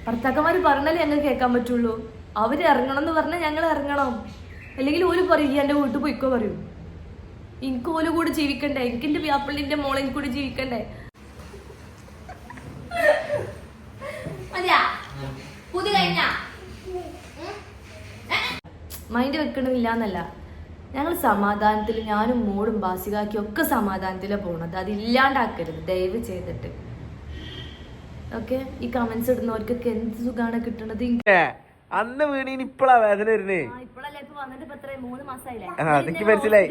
ഭർത്താക്കന്മാര് പറഞ്ഞാലേ ഞങ്ങൾ കേൾക്കാൻ പറ്റുള്ളൂ. അവര് ഇറങ്ങണം എന്ന് പറഞ്ഞാൽ ഞങ്ങൾ ഇറങ്ങണം. അല്ലെങ്കിൽ ഓല് പറയും ഈ എന്റെ വീട്ടിൽ പോയിക്കോ പറയൂ. എനിക്ക് ഓല് കൂടെ ജീവിക്കണ്ടേ, എനിക്ക് എന്റെ വ്യാപ്പള്ളിന്റെ മോളെ എനിക്ക് കൂടെ ജീവിക്കണ്ടേ. മൈൻഡ് വെക്കണില്ല എന്നല്ല, ഞങ്ങൾ സമാധാനത്തിൽ, ഞാനും മോളും ബാസികാക്കിയും ഒക്കെ സമാധാനത്തിലാണ് പോണത്. അതില്ലാണ്ടാക്കരുത് ദയവ് ചെയ്തിട്ട്. ഓക്കെ, ഈ കമന്റ്സ് ഇടുന്നവർക്കൊക്കെ എന്ത് സുഖാണ് കിട്ടണത്. അന്ന് വീണീന് ഇപ്പളാ വേദന വരുന്നേ. എനിക്ക് മനസ്സിലായി.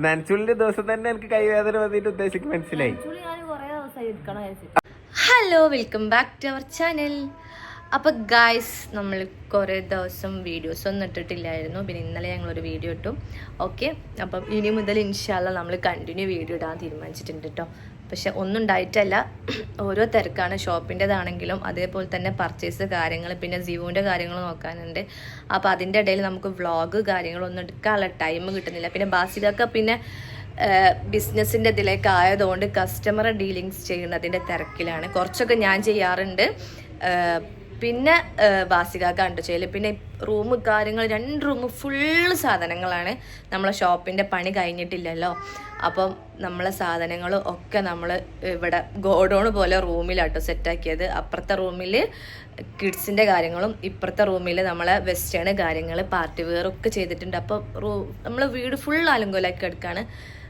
നനച്ചുള്ളിന്റെ ദിവസം തന്നെ എനിക്ക് കൈവേദന വന്നിട്ട് ഉദ്ദേശിക്ക് മനസ്സിലായി. Hello, welcome back to our channel. അപ്പോൾ ഗായ്സ്, നമ്മൾ കുറേ ദിവസം വീഡിയോസ് ഒന്നും ഇട്ടിട്ടില്ലായിരുന്നു. പിന്നെ ഇന്നലെ ഞങ്ങളൊരു വീഡിയോ ഇട്ടു. ഓക്കെ, അപ്പം ഇനി മുതൽ ഇൻഷാല്ല നമ്മൾ കണ്ടിന്യൂ വീഡിയോ ഇടാൻ തീരുമാനിച്ചിട്ടുണ്ട് കേട്ടോ. പക്ഷെ ഒന്നും ഉണ്ടായിട്ടല്ല, ഓരോ തിരക്കാണ്. ഷോപ്പിൻ്റെതാണെങ്കിലും അതേപോലെ തന്നെ പർച്ചേസ് കാര്യങ്ങൾ, പിന്നെ ജിവുവിൻ്റെ കാര്യങ്ങൾ നോക്കാനുണ്ട്. അപ്പോൾ അതിൻ്റെ ഇടയിൽ നമുക്ക് വ്ളോഗ് കാര്യങ്ങളൊന്നും എടുക്കാനുള്ള ടൈം കിട്ടുന്നില്ല. പിന്നെ ബാസിലൊക്കെ പിന്നെ ബിസിനസ്സിൻ്റെ ഇതിലേക്ക് ആയതുകൊണ്ട് കസ്റ്റമർ ഡീലിങ്സ് ചെയ്യുന്നതിൻ്റെ തിരക്കിലാണ്. കുറച്ചൊക്കെ ഞാൻ ചെയ്യാറുണ്ട്, പിന്നെ ബാസികാക്ക ഉണ്ട് ചെയ്യൽ. പിന്നെ റൂം കാര്യങ്ങൾ, 2 റൂം ഫുള്ള് സാധനങ്ങളാണ്. നമ്മളെ ഷോപ്പിൻ്റെ പണി കഴിഞ്ഞിട്ടില്ലല്ലോ. അപ്പം നമ്മളെ സാധനങ്ങൾ ഒക്കെ നമ്മൾ ഇവിടെ ഗോഡൗൺ പോലെ റൂമിലാട്ടോ സെറ്റാക്കിയത്. അപ്പുറത്തെ റൂമിൽ കിഡ്സിൻ്റെ കാര്യങ്ങളും ഇപ്പുറത്തെ റൂമിൽ നമ്മളെ വെസ്റ്റേൺ കാര്യങ്ങൾ, പാർട്ടി വെയർ ഒക്കെ ചെയ്തിട്ടുണ്ട്. അപ്പോൾ നമ്മൾ വീട് ഫുൾ അലങ്കോലാക്കി എടുക്കുകയാണ്.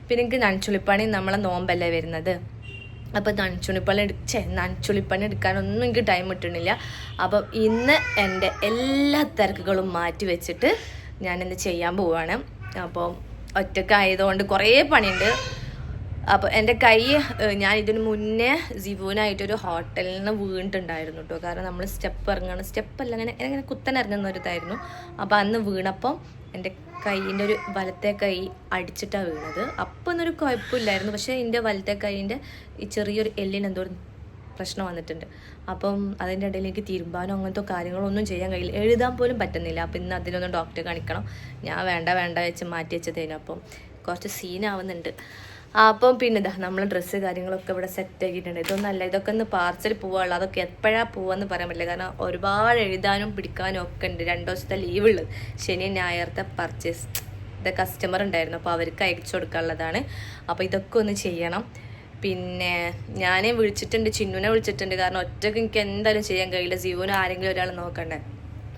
പിന്നെ എനിക്ക് നനച്ചുളിപ്പണി നമ്മളെ നോമ്പല്ലേ വരുന്നത്. അപ്പോൾ നനച്ചുളിപ്പണി എടുക്കാനൊന്നും എനിക്ക് ടൈം കിട്ടണില്ല. അപ്പം ഇന്ന് എൻ്റെ എല്ലാ തിരക്കുകളും മാറ്റി വെച്ചിട്ട് ഞാനിന്ന് ചെയ്യാൻ പോവുകയാണ്. അപ്പോൾ ഒറ്റക്കായതുകൊണ്ട് കുറേ പണിയുണ്ട്. അപ്പോൾ എൻ്റെ കൈ, ഞാൻ ഇതിന് മുന്നേ ജിവുവിനായിട്ടൊരു ഹോട്ടലിൽ നിന്ന് വീണിട്ടുണ്ടായിരുന്നു കേട്ടോ. കാരണം നമ്മൾ സ്റ്റെപ്പല്ല, അങ്ങനെ കുത്തനിറങ്ങുന്നൊരിതായിരുന്നു. അപ്പോൾ അന്ന് വീണപ്പം എൻ്റെ കൈയിൻ്റെ ഒരു വലത്തെ കൈ അടിച്ചിട്ടാണ് വീണത്. അപ്പം ഒന്നൊരു കുഴപ്പമില്ലായിരുന്നു. പക്ഷേ എൻ്റെ വലത്തെ കൈയിൻ്റെ ഈ ചെറിയൊരു എല്ലിന് എന്തോ പ്രശ്നം വന്നിട്ടുണ്ട്. അപ്പം അതിൻ്റെ ഇടയിൽ എനിക്ക് തിരുമ്പാനോ അങ്ങനത്തെ കാര്യങ്ങളൊന്നും ചെയ്യാൻ കഴിയില്ല, എഴുതാൻ പോലും പറ്റുന്നില്ല. അപ്പം ഇന്ന് അതിനൊന്നും ഡോക്ടറെ കാണിക്കണം. ഞാൻ വേണ്ട വെച്ച് മാറ്റി വെച്ചതേനു. അപ്പം കുറച്ച് സീനാവുന്നുണ്ട്. അപ്പം പിന്നെ നമ്മൾ ഡ്രസ്സ് കാര്യങ്ങളൊക്കെ ഇവിടെ സെറ്റ് ആക്കിയിട്ടുണ്ട്. ഇതൊന്നല്ല, ഇതൊക്കെ ഒന്ന് പാർസൽ പോവാനുള്ളൂ. അതൊക്കെ എപ്പോഴാണ് പോവാന്ന് പറയാൻ പറ്റില്ല. കാരണം ഒരുപാട് എഴുതാനും പിടിക്കാനും ഒക്കെ ഉണ്ട്. 2 ദിവസത്തെ ലീവ് ഉള്ളത്. ശനി ഞായറത്തെ പർച്ചേസ് കസ്റ്റമർ ഉണ്ടായിരുന്നു, അപ്പോൾ അവർക്ക് അയച്ചു കൊടുക്കാനുള്ളതാണ്. അപ്പോൾ ഇതൊക്കെ ഒന്ന് ചെയ്യണം. പിന്നെ ഞാൻ വിളിച്ചിട്ടുണ്ട്, ചിന്നുനെ വിളിച്ചിട്ടുണ്ട്. കാരണം ഒറ്റയ്ക്ക് എനിക്ക് എന്തായാലും ചെയ്യാൻ കഴിയില്ല. ജിവുവിനെ ആരെങ്കിലും ഒരാൾ നോക്കണ്ടേ.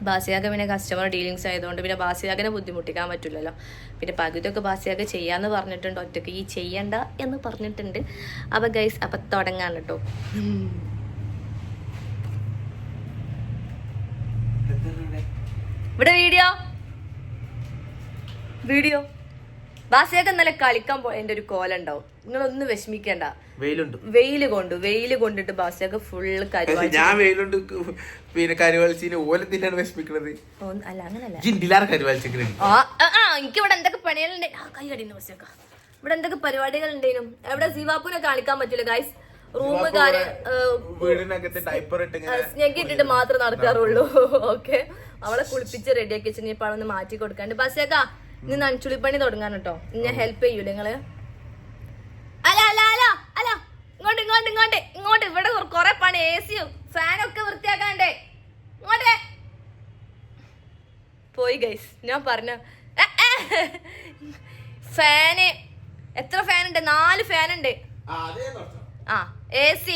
ബാസിയാക്ക പിന്നെ കസ്റ്റമർ ഡീലിങ്സ് ആയതുകൊണ്ട് പിന്നെ ബാസിയാക്കിനെ ബുദ്ധിമുട്ടിക്കാൻ പറ്റില്ലല്ലോ. പിന്നെ പകുതിയൊക്കെ ബാസിയാക്ക ചെയ്യാമെന്ന് പറഞ്ഞിട്ടുണ്ട്, ഒറ്റയ്ക്ക് ഈ ചെയ്യണ്ട എന്ന് പറഞ്ഞിട്ടുണ്ട്. അപ്പോൾ ഗൈസ്, അപ്പം തുടങ്ങാൻ കേട്ടോ. ഇവിടെ വീഡിയോ ബാസിയാക്ക ഇന്നലെ കളിക്കാൻ എൻ്റെ ഒരു കോലുണ്ടാവും. നിങ്ങളൊന്നും വിഷമിക്കണ്ട. വെയില് കൊണ്ടിട്ട് ബാസിയാക്ക ഫുള്ള് കരുവാ. ഞാൻ വെയിലുണ്ട് പിന്നെ കരുവാളിച്ചിന് ഓലത്തിലാണ് വിഷമിക്കുന്നത്. അല്ല, അങ്ങനല്ല. എനിക്ക് ഇവിടെ എന്തൊക്കെ പണികളുണ്ട്. കൈ കടിയുന്നു ബാസിയാക്ക. ഇവിടെ എന്തൊക്കെ പരിപാടികൾ ഉണ്ടേനും. എവിടെ സിവാപ്പുനെ കാണിക്കാൻ പറ്റില്ല ഗൈസ്. റൂം ഞെക്കിട്ടിട്ട് മാത്രമേ നടക്കാറുള്ളൂ. ഓക്കെ, അവളെ കുളിപ്പിച്ച് റെഡിയാക്കി വെച്ച് ഇനിയിപ്പോൾ അവളൊന്ന് മാറ്റി കൊടുക്കാണ്ട്. ബാസിയാക്ക, ഇന്ന് നനച്ചുളിപ്പണി തുടങ്ങാൻ കേട്ടോ. ഞാൻ ഹെൽപ്പ് ചെയ്യൂല നിങ്ങള്? അല്ല, ഇങ്ങോട്ട് ഇവിടെ കൊറേ പണി. AC-യും ഫാനൊക്കെ വൃത്തിയാക്കാണ്ടേ. ഇങ്ങോട്ടേ പോയി ഗൈസ്. ഞാൻ പറഞ്ഞ ഫാന് എത്ര ഫാനുണ്ട്? 4 ഫാനുണ്ട്. AC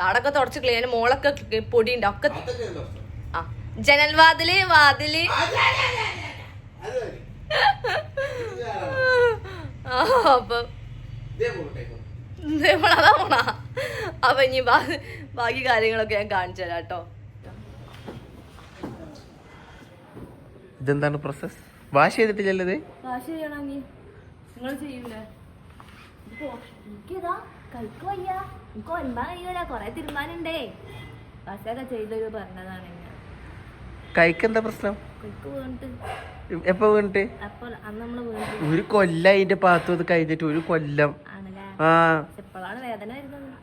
അവിടൊക്കെ തുടച്ച് ക്ലീൻ, മോളൊക്കെ പൊടിയുണ്ട് ഒക്കെ. ജനൽ വാതില് അപ്പം അതാ പോണ. അപ്പൊ ഇനി ബാക്കി കാര്യങ്ങളൊക്കെ ഞാൻ കാണിച്ചു തരാം കേട്ടോ. ഇതെന്താണ് പ്രോസസ്? വാഷ് ചെയ്തിട്ടില്ലത്? വാഷ് ചെയ്യണമെങ്കിൽ നിങ്ങൾ ചെയ്യൂലേ? എനിക്കിതാ കൈക്ക് വയ്യ, എനിക്ക് ഒൻപാൻ കഴിയൂല, കൊറേ തീരുമാനണ്ടേ. വാഷൊക്കെ ചെയ്തൊരു പറഞ്ഞതാണ്. കൈക്ക് എന്താ പ്രശ്നം? കൈക്ക് വീണിട്ട്. എപ്പോ വീണിട്ട്? ഒരു കൊല്ലം അതിന്റെ പാത്തു അത് കഴിഞ്ഞിട്ട്. ഒരു കൊല്ലം.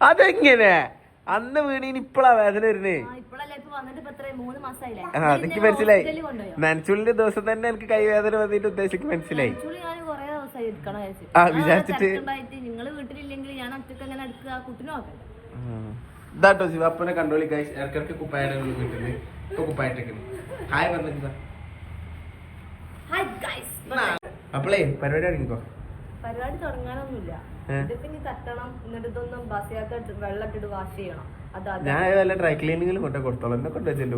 അതെങ്ങനെ? അന്ന് വീണീന് ഇപ്പളാ വേദന വരുന്നേ. അതെനിക്ക് മനസ്സിലായി. നനച്ചുള്ളിന്റെ ദിവസം തന്നെ എനിക്ക് കൈവേദന വന്നിട്ട് ഉദ്ദേശിക്ക് മനസ്സിലായി. വിചാരിച്ചിട്ട് നിങ്ങള് വീട്ടിലില്ലെങ്കിൽ ഞാൻ ഒറ്റക്ക് അങ്ങനെ എടുക്കുക, കുട്ടിനെ നോക്കണ്ട. ഇതാട്ടോ ശിവപ്പനെ കണ്ടോളി ഗൈസ്. ഇടക്കിടക്ക് കുപ്പായുടെ വീട്ടില് ഇപ്പൊ കുപ്പായിട്ടേക്കുന്നു. ഹായ് പറഞ്ഞില്ല. അപ്പളേ പരിപാടി തുടങ്ങിക്കോ. പരിപാടി തുടങ്ങാനൊന്നുമില്ല. ഇതിപ്പോ തട്ടണം, എന്നിട്ട് ഇതൊന്നും ബസ്സിയായിട്ട് വെള്ളം ഇട്ടിട്ട് വാഷ് ചെയ്യണം. ഞാൻ വല്ല ഡ്രൈ ക്ലീനിങ്ങിൽ കൊണ്ടേ കൊടുത്തോളാം. എന്നെ കൊണ്ടുവച്ചെന്റെ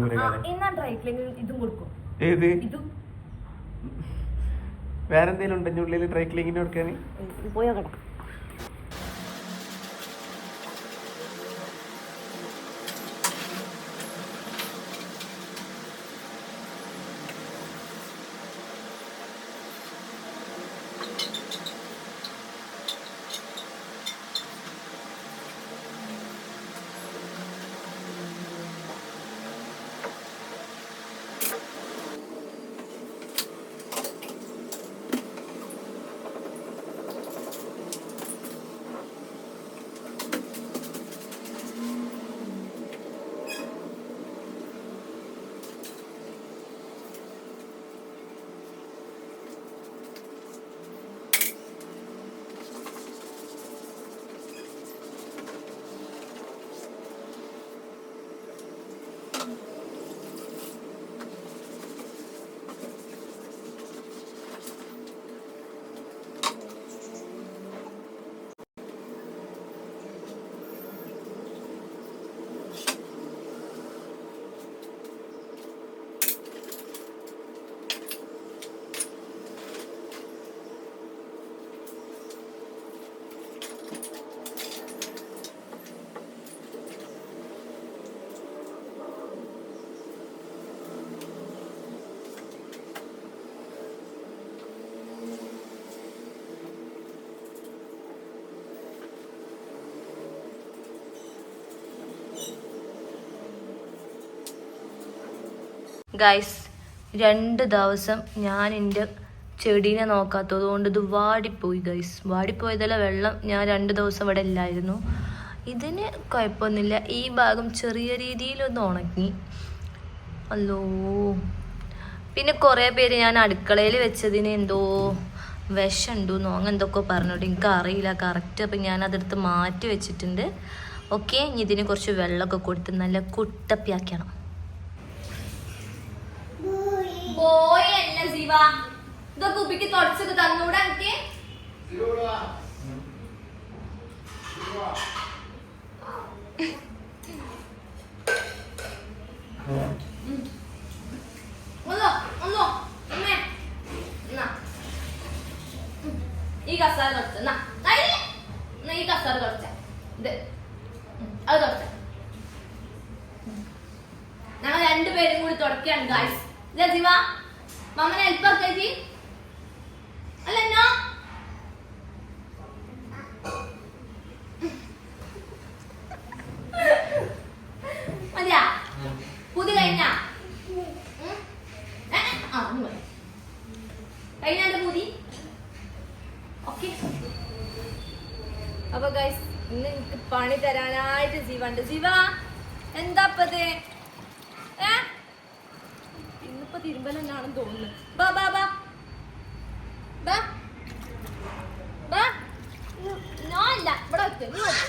എന്നാ ഡ്രൈ ക്ലീനിങ് ഇതും കൊടുക്കും. ഏത് ഇതും വേറെന്തേലും ഉണ്ടെങ്കിൽ ഉള്ളിൽ ഡ്രൈ ക്ലീനിങ്ങിന് കൊടുക്കാന് പോയോ കേട്ടോ. ഗൈസ് 2 ദിവസം ഞാൻ എൻ്റെ ചെടീനെ നോക്കാത്തത് കൊണ്ട് ഇത് വാടിപ്പോയി ഗൈസ്. വാടിപ്പോയതല്ല, വെള്ളം ഞാൻ 2 ദിവസം ഇവിടെ ഇല്ലായിരുന്നു. ഇതിന് കുഴപ്പമൊന്നുമില്ല. ഈ ഭാഗം ചെറിയ രീതിയിലൊന്ന് ഉണങ്ങി. അല്ലോ, പിന്നെ കുറേ പേര് ഞാൻ അടുക്കളയിൽ വെച്ചതിന് എന്തോ വിഷമുണ്ടെന്നോ അങ്ങനെ എന്തൊക്കെ പറഞ്ഞോട്ട് എനിക്ക് അറിയില്ല കറക്റ്റ്. അപ്പം ഞാൻ അതെടുത്ത് മാറ്റി വെച്ചിട്ടുണ്ട്. ഓക്കെ, ഇനി ഇതിന് കുറച്ച് വെള്ളമൊക്കെ കൊടുത്ത് നല്ല കുട്ടപ്പിയാക്കണം. ഇതൊക്കെ ഉപ്പിക്ക് തുടച്ചത് തന്നൂടെ എനിക്ക്. ഈ കസാര തുടച്ച ഈ കസാര തുടച്ച ഇത് അത് തുടച്ച ഞങ്ങൾ 2 പേരും കൂടി തുടക്കുകയാണ് ഗായ്സ്. ഇല്ല ശിവ, മാമനെ ഹെൽപ്പ് ആക്കി അല്ല എന്നോ മതിയാ പുതി കഴിഞ്ഞ കഴിഞ്ഞ പുതി. ഓക്കെ, അപ്പൊ ഗൈസ് ഇന്ന് എനിക്ക് പണി തരാനായിട്ട് ജീവണ്ട്. ജീവ എന്താപ്പത്? ഇന്നിപ്പോ തിരുമ്പലെന്നാണെന്ന് തോന്നുന്നു. ബാ ബാ ബാ ബാ ബാ. നോ അല്ല, ഇവിടെ വെക്ക്. നീ വെക്ക്.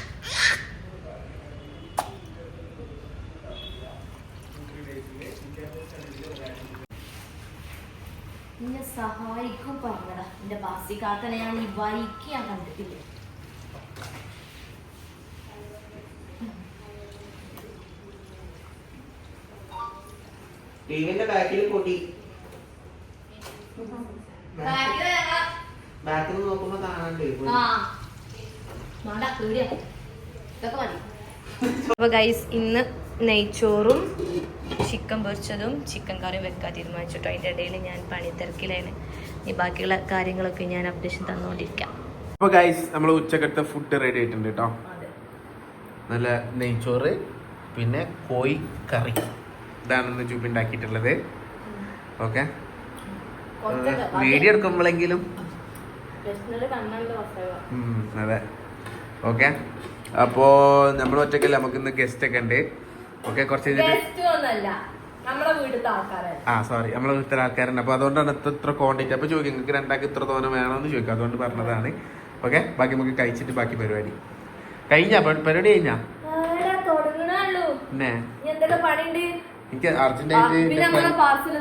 എന്നെ സഹായിക്കും പറഞ്ഞതാ എന്റെ ബാസി കാക്കനെ. ഞാൻ ഈ വൈക്ക് ഞാൻ കണ്ടിട്ടില്ല. ടിവിന്റെ ബാക്കിൽ പൊടി ബാക്കിൽ നോക്കുമ്പോ കാണാണ്ട്. അപ്പൊ ഗൈസ് ഇന്ന് നെയ്ച്ചോറും ചിക്കൻ പൊരിച്ചതും ചിക്കൻ കറിയും വെക്കാൻ തീരുമാനിച്ചിട്ടോ. അതിൻ്റെ ഇടയിൽ ഞാൻ പണി തിരക്കിലാണ്. ഈ ബാക്കിയുള്ള കാര്യങ്ങളൊക്കെ ഞാൻ അപ്ഡേഷൻ തന്നുകൊണ്ടിരിക്കാം. അപ്പൊ ഗൈസ് നമ്മൾ ഉച്ചക്കത്തെ ഫുഡ് റെഡി ആയിട്ടുണ്ട് കേട്ടോ. നല്ല നെയ്ച്ചോറ്, പിന്നെ കോഴി കറി, ഇതാണ് ചൂപ്പ് ഉണ്ടാക്കിയിട്ടുള്ളത്. ഓക്കെ, വീഡിയോ എടുക്കുമ്പോഴെങ്കിലും അതെ. ഓക്കെ, അപ്പോ നമ്മൾ ഒറ്റക്കല്ല, നമുക്ക് ഇന്ന് ഗസ്റ്റ് ഒക്കെ ഉണ്ട്. ഓക്കെ, കുറച്ച് സോറി, നമ്മളെ വീട്ടിലെ ആൾക്കാരുണ്ട്. അപ്പൊ അതുകൊണ്ടാണ് ഇത്ര ക്വാണ്ടിറ്റി. അപ്പൊ ചോദിക്കും നിങ്ങൾക്ക് രണ്ടാൾക്ക് ഇത്ര തോനെ വേണമെന്ന് ചോദിക്കും, അതുകൊണ്ട് പറഞ്ഞതാണ്. ഓക്കെ, ബാക്കി നമുക്ക് കഴിച്ചിട്ട് ബാക്കി പരിപാടി കഴിഞ്ഞാ പരിപാടി കഴിഞ്ഞാ പിന്നെ എന്തൊക്കെ പണിയുണ്ട് എനിക്ക് അർജന്റായിട്ട് പാർസൽ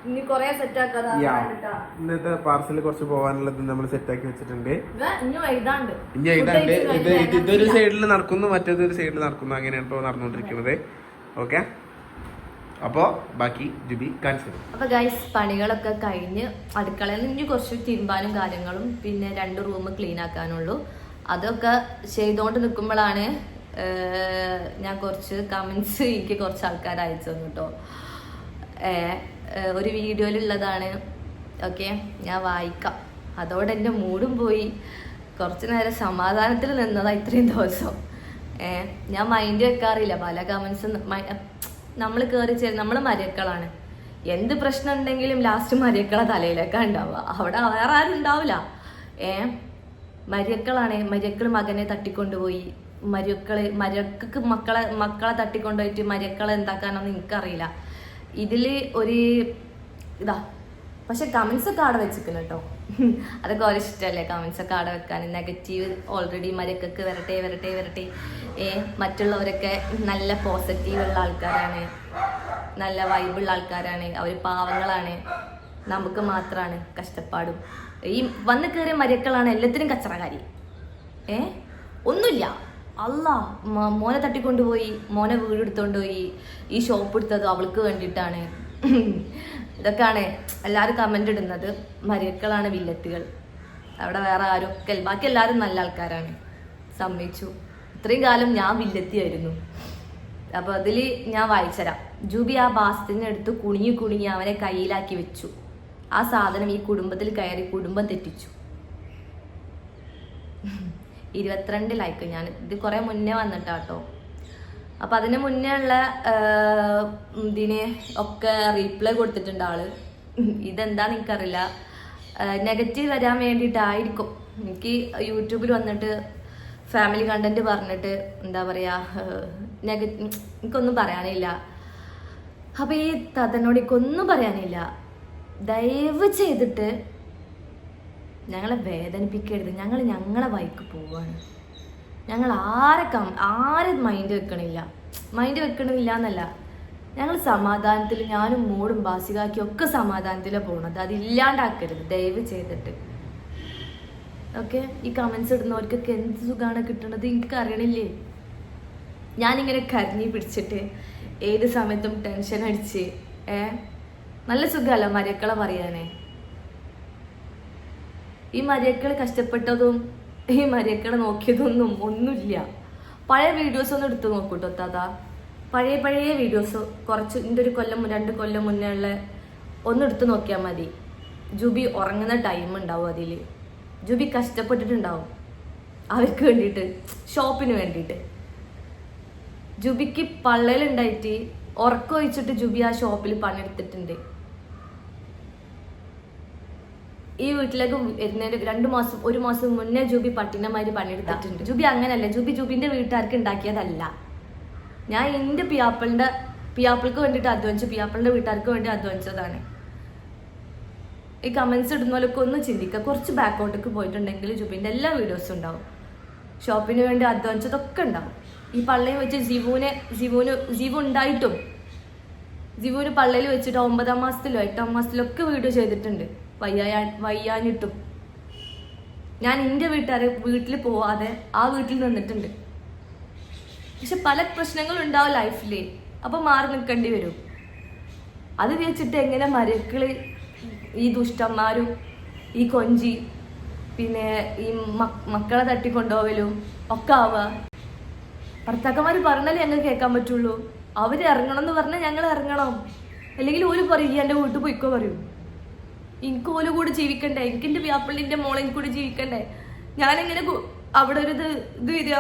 ഇനി കൊറേ സെറ്റ് ആക്കാതാ ഇന്നത്തെ പാർസൽ കുറച്ച് പോകാനുള്ളത് നമ്മൾ സെറ്റ് ആക്കി വെച്ചിട്ടുണ്ട്. ഇനി എഴുതാണ്ട് ഇതൊരു സൈഡിൽ നടക്കുന്നു, മറ്റേതൊരു സൈഡിൽ നടക്കുന്നു, അങ്ങനെയാണ് ഇപ്പോൾ നടന്നുകൊണ്ടിരിക്കുന്നത്. ഓക്കെ, അപ്പോ ബാക്കി ജുബി കാണിച്ചു. അപ്പൊ ഗൈസ് പണികളൊക്കെ കഴിഞ്ഞ് അടുക്കളയിൽ ഇനി കുറച്ച് തിരുമ്പാനും കാര്യങ്ങളും പിന്നെ 2 റൂം ക്ലീൻ ആക്കാനുള്ളൂ. അതൊക്കെ ചെയ്തോണ്ട് നിൽക്കുമ്പോഴാണ് ഞാൻ കുറച്ച് കമന്റ്സ് എനിക്ക് കുറച്ച് ആൾക്കാർ അയച്ചു തന്നു കേട്ടോ. ഒരു വീഡിയോയിലുള്ളതാണ്. ഓക്കെ, ഞാൻ വായിക്കാം. അതോടെ എൻ്റെ മൂടും പോയി. കുറച്ച് നേരം സമാധാനത്തിൽ നിന്നതാ ഇത്രയും ദിവസം. ഞാൻ മൈൻഡ് വെക്കാറില്ല പല കമന്റ്സ്. നമ്മൾ കയറി ചേരും, നമ്മൾ മരക്കളാണ്. എന്ത് പ്രശ്നം ഉണ്ടെങ്കിലും ലാസ്റ്റ് മരക്കളെ തലയിലേക്കാണ് ഉണ്ടാവുക. അവിടെ വേറെ ആരും ഉണ്ടാവില്ല. മരക്കളാണ്. മരക്കൾ മകനെ തട്ടിക്കൊണ്ടുപോയി, മരക്ക് മക്കളെ തട്ടിക്കൊണ്ടുപോയിട്ട് മരക്കളെ എന്താക്കാനൊന്നും എനിക്കറിയില്ല. ഇതില് ഒരു ഇതാ. പക്ഷെ കമന്റ്സ് ഒക്കെ ആടെ വെച്ചിരിക്കുന്നു കേട്ടോ. അതൊക്കെ ഓരോ ഇഷ്ടമല്ലേ കമന്റ്സ് ഒക്കെ ആടെ വെക്കാൻ. നെഗറ്റീവ് ഓൾറെഡി മരക്കൊക്കെ വരട്ടെ. മറ്റുള്ളവരൊക്കെ നല്ല പോസിറ്റീവുള്ള ആൾക്കാരാണ്, നല്ല വൈബുള്ള ആൾക്കാരാണ്, അവർ പാവങ്ങളാണ്. നമുക്ക് മാത്രമാണ് കഷ്ടപ്പാടും. ഈ വന്ന് കയറിയ മരക്കളാണ് എല്ലാത്തിനും കച്ചറകാരി. ഒന്നുമില്ല. അല്ലാ, മോനെ തട്ടിക്കൊണ്ടുപോയി, മോനെ വീടെടുത്തോണ്ട് പോയി, ഈ ഷോപ്പ് എടുത്തത് അവൾക്ക് വേണ്ടിയിട്ടാണ്. ഇതൊക്കെയാണ് എല്ലാവരും കമന്റ് ഇടുന്നത്. മരക്കളാണ് വില്ലത്തുകൾ. അവിടെ വേറെ ആരും ബാക്കി എല്ലാവരും നല്ല ആൾക്കാരാണ്. സമ്മതിച്ചു. ഇത്രയും കാലം ഞാൻ വില്ലത്തിയായിരുന്നു. അപ്പൊ അതിൽ ഞാൻ വായിച്ചരാം. ജൂബി ആ ബാസ്റ്റിനെടുത്ത് കുണിഞ്ഞു അവനെ കയ്യിലാക്കി വെച്ചു. ആ സാധനം ഈ കുടുംബത്തിൽ കയറി കുടുംബം തെറ്റിച്ചു. 22 ലൈക്ക്. ഞാൻ ഇത് കുറെ മുന്നേ വന്നിട്ടാട്ടോ. അപ്പൊ അതിന് മുന്നേ ഉള്ള ഇതിന് ഒക്കെ റീപ്ലൈ കൊടുത്തിട്ടുണ്ട് ആള്. ഇതെന്താന്ന് എനിക്കറിയില്ല. നെഗറ്റീവ് വരാൻ വേണ്ടിയിട്ടായിരിക്കും. എനിക്ക് യൂട്യൂബിൽ വന്നിട്ട് ഫാമിലി കണ്ടന്റ് പറഞ്ഞിട്ട് എന്താ പറയാ, എനിക്കൊന്നും പറയാനില്ല. അപ്പൊ ഈ തതനോട് എനിക്കൊന്നും പറയാനില്ല. ദയവ് ചെയ്തിട്ട് ഞങ്ങളെ വേദനിപ്പിക്കരുത്. ഞങ്ങളെ വഴിക്ക് പോവാണ്. ഞങ്ങൾ ആരെ മൈൻഡ് വെക്കണില്ല എന്നല്ല. ഞങ്ങൾ സമാധാനത്തിൽ, ഞാനും മൂടും ബാസികാക്കി ഒക്കെ സമാധാനത്തിലാണ് പോകുന്നത്. അതില്ലാണ്ടാക്കരുത് ദയവ് ചെയ്തിട്ട്. ഓക്കെ, ഈ കമന്റ്സ് ഇടുന്നവർക്കൊക്കെ എന്ത് സുഖമാണ് കിട്ടുന്നത് എനിക്ക് അറിയണില്ലേ. ഞാനിങ്ങനെ കരഞ്ഞി പിടിച്ചിട്ട് ഏത് സമയത്തും ടെൻഷൻ അടിച്ച് നല്ല സുഖമല്ല മരക്കളെ പറയാനേ. ഈ മരക്കൾ കഷ്ടപ്പെട്ടതും ഈ മരക്കളെ നോക്കിയതൊന്നും ഒന്നുമില്ല. പഴയ വീഡിയോസ് ഒന്ന് എടുത്ത് നോക്കൂട്ടോ താത്ത. പഴയ വീഡിയോസ് കുറച്ച് എൻ്റെ 1 കൊല്ലം 2 കൊല്ലം മുന്നേ ഉള്ള ഒന്ന് എടുത്ത് നോക്കിയാൽ മതി. ജൂബി ഉറങ്ങുന്ന ടൈം ഉണ്ടാവും. അതിൽ ജൂബി കഷ്ടപ്പെട്ടിട്ടുണ്ടാവും അവർക്ക് വേണ്ടിയിട്ട്, ഷോപ്പിന് വേണ്ടിയിട്ട്. ജൂബിക്ക് പള്ളയിലുണ്ടായിട്ട് ഉറക്കം ഒഴിച്ചിട്ട് ജൂബി ആ ഷോപ്പിൽ പണിയെടുത്തിട്ടുണ്ട്. ഈ വീട്ടിലേക്ക് വരുന്നതിന് 2 മാസം 1 മാസം മുന്നേ ജൂബി പട്ടിണമാര് പണിയെടുത്തിട്ടുണ്ട്. ജൂബി അങ്ങനല്ല. ജൂബിന്റെ വീട്ടുകാർക്ക് ഉണ്ടാക്കിയതല്ല. ഞാൻ എൻ്റെ പിയാപ്പിൾക്ക് വേണ്ടിയിട്ട് അധ്വാനിച്ചു, പിയാപ്പിളിന്റെ വീട്ടുകാർക്ക് വേണ്ടി അധ്വാനിച്ചതാണ്. ഈ കമന്റ്സ് ഇടുന്നവരൊക്കെ ഒന്ന് ചിന്തിക്കുക. കുറച്ച് ബാക്കോട്ടേക്ക് പോയിട്ടുണ്ടെങ്കിൽ ജൂബിന്റെ എല്ലാ വീഡിയോസും ഉണ്ടാവും. ഷോപ്പിന് വേണ്ടി അധ്വാനിച്ചതൊക്കെ ഉണ്ടാവും. ഈ പള്ളയിൽ വെച്ച് ജീവു ഉണ്ടായിട്ടും ജീവുവിന് പള്ളയിൽ വെച്ചിട്ട് 9ാം മാസത്തിലോ 8ാം മാസത്തിലോ ഒക്കെ വീഡിയോ ചെയ്തിട്ടുണ്ട്. വയ്യാനിട്ടും ഞാൻ എൻ്റെ വീട്ടിൽ പോവാതെ ആ വീട്ടിൽ നിന്നിട്ടുണ്ട്. പക്ഷെ പല പ്രശ്നങ്ങളും ഉണ്ടാവും ലൈഫില്. അപ്പൊ മാറി നിൽക്കേണ്ടി വരും. അത് വെച്ചിട്ട് എങ്ങനെ മരക്കള് ഈ ദുഷ്ടന്മാരും ഈ കൊഞ്ചി പിന്നെ ഈ മക്കളെ തട്ടിക്കൊണ്ടുപോവലും ഒക്കെ ആവുക. ഭർത്താക്കന്മാര് പറഞ്ഞാലേ ഞങ്ങൾ കേൾക്കാൻ പറ്റുള്ളൂ. അവര് ഇറങ്ങണം എന്ന് പറഞ്ഞാൽ ഞങ്ങൾ ഇറങ്ങണം. അല്ലെങ്കിൽ ഓല് പറയും ഈ എൻ്റെ വീട്ടിൽ പോയിക്കോ പറയും. എനിക്ക് ഓല് കൂടെ ജീവിക്കണ്ടേ, എനിക്ക് എൻ്റെ വ്യാപ്പള്ളിൻ്റെ മോളെ കൂടി ജീവിക്കണ്ടേ. ഞാനെങ്ങനെ അവിടെ ഒരു ഇത് വരിക?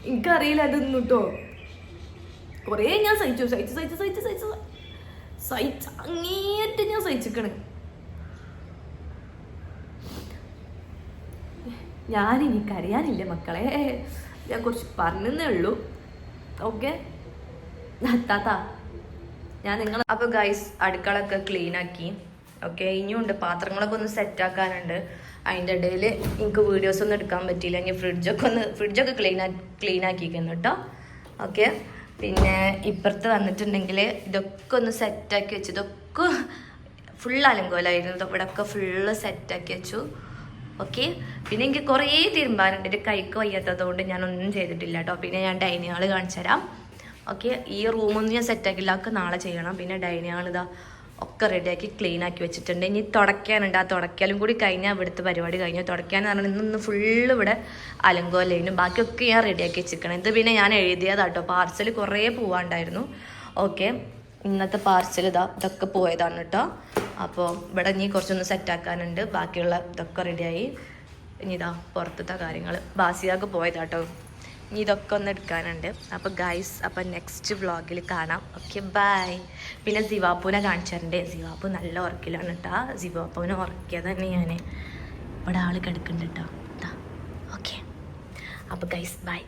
എനിക്കറിയില്ല അതൊന്നും കേട്ടോ. കുറേ ഞാൻ സഹിച്ചു അങ്ങേറ്റ് ഞാൻ സഹിച്ചിക്കണ്. ഞാനിനിക്കറിയാനില്ല മക്കളെ, ഞാൻ കുറച്ച് പറഞ്ഞേ ഉള്ളൂ. ഓക്കെ താത്ത, ഞാൻ നിങ്ങൾ അപ്പോൾ ഗൈസ് അടുക്കളൊക്കെ ക്ലീൻ ആക്കി. ഓക്കെ, ഇനിയുണ്ട് പാത്രങ്ങളൊക്കെ ഒന്ന് സെറ്റാക്കാനുണ്ട്. അതിൻ്റെ ഇടയിൽ എനിക്ക് വീഡിയോസ് ഒന്നും എടുക്കാൻ പറ്റിയില്ല. ഇനി ഫ്രിഡ്ജൊക്കെ ക്ലീൻ ആക്കിക്കുന്നു കേട്ടോ. ഓക്കെ, പിന്നെ ഇപ്പുറത്ത് വന്നിട്ടുണ്ടെങ്കിൽ ഇതൊക്കെ ഒന്ന് സെറ്റാക്കി വെച്ചു. ഇതൊക്കെ ഫുൾ അലങ്കോലായിരുന്നു. ഇവിടെ ഒക്കെ ഫുള്ള് സെറ്റാക്കി വെച്ചു. ഓക്കെ, പിന്നെ എനിക്ക് കുറേ തിരുമ്പാനുണ്ട്. എൻ്റെ കൈക്ക് വയ്യാത്തത് കൊണ്ട് ഞാനൊന്നും ചെയ്തിട്ടില്ല കേട്ടോ. പിന്നെ ഞാൻ ഡൈനിങ് ഹാൾ കാണിച്ചു തരാം. ഓക്കെ, ഈ റൂമൊന്നും ഞാൻ സെറ്റാക്കില്ല, ഒക്കെ നാളെ ചെയ്യണം. പിന്നെ ഡൈനിങ് ഹാൾ ഇതാ ഒക്കെ റെഡിയാക്കി ക്ലീൻ ആക്കി വെച്ചിട്ടുണ്ട്. ഇനി തുടയ്ക്കാനുണ്ട്. ആ തുടയ്ക്കലും കൂടി കഴിഞ്ഞാൽ ഇവിടുത്തെ പരിപാടി കഴിഞ്ഞു. തുടയ്ക്കാന്ന് പറഞ്ഞാൽ ഇന്ന് ഫുള്ള് ഇവിടെ അലങ്കോലേനും ബാക്കിയൊക്കെ ഞാൻ റെഡിയാക്കി വെച്ചിരിക്കണം. ഇത് പിന്നെ ഞാൻ എഴുതിയതാട്ടോ. പാർസൽ കുറേ പോവാണ്ടായിരുന്നു. ഓക്കെ, ഇന്നത്തെ പാർസൽ ഇതൊക്കെ പോയതാണ് കേട്ടോ. അപ്പോൾ ഇവിടെ ഇനി കുറച്ചൊന്ന് സെറ്റാക്കാനുണ്ട്. ബാക്കിയുള്ള ഇതൊക്കെ റെഡിയായി. ഇനി ഇതാ പുറത്തത്തെ കാര്യങ്ങൾ ബാസിയാക്ക് പോയതാട്ടോ. ഇനി ഇതൊക്കെ ഒന്ന് എടുക്കാനുണ്ട്. അപ്പോൾ ഗൈസ്, അപ്പം നെക്സ്റ്റ് വ്ളോഗിൽ കാണാം. Okay, bye. പിന്നെ സിവാപ്പൂനെ കാണിച്ചിട്ടുണ്ട്. സിവാപ്പു നല്ല ഉറക്കിലാണ് കേട്ടോ. സിവാപ്പൂനെ ഉറക്കിയത് തന്നെ ഞാൻ ഇവിടെ ആൾ കിടക്കുന്നുണ്ട് കേട്ടോ. ഓക്കെ, അപ്പോൾ ഗൈസ് ബൈ.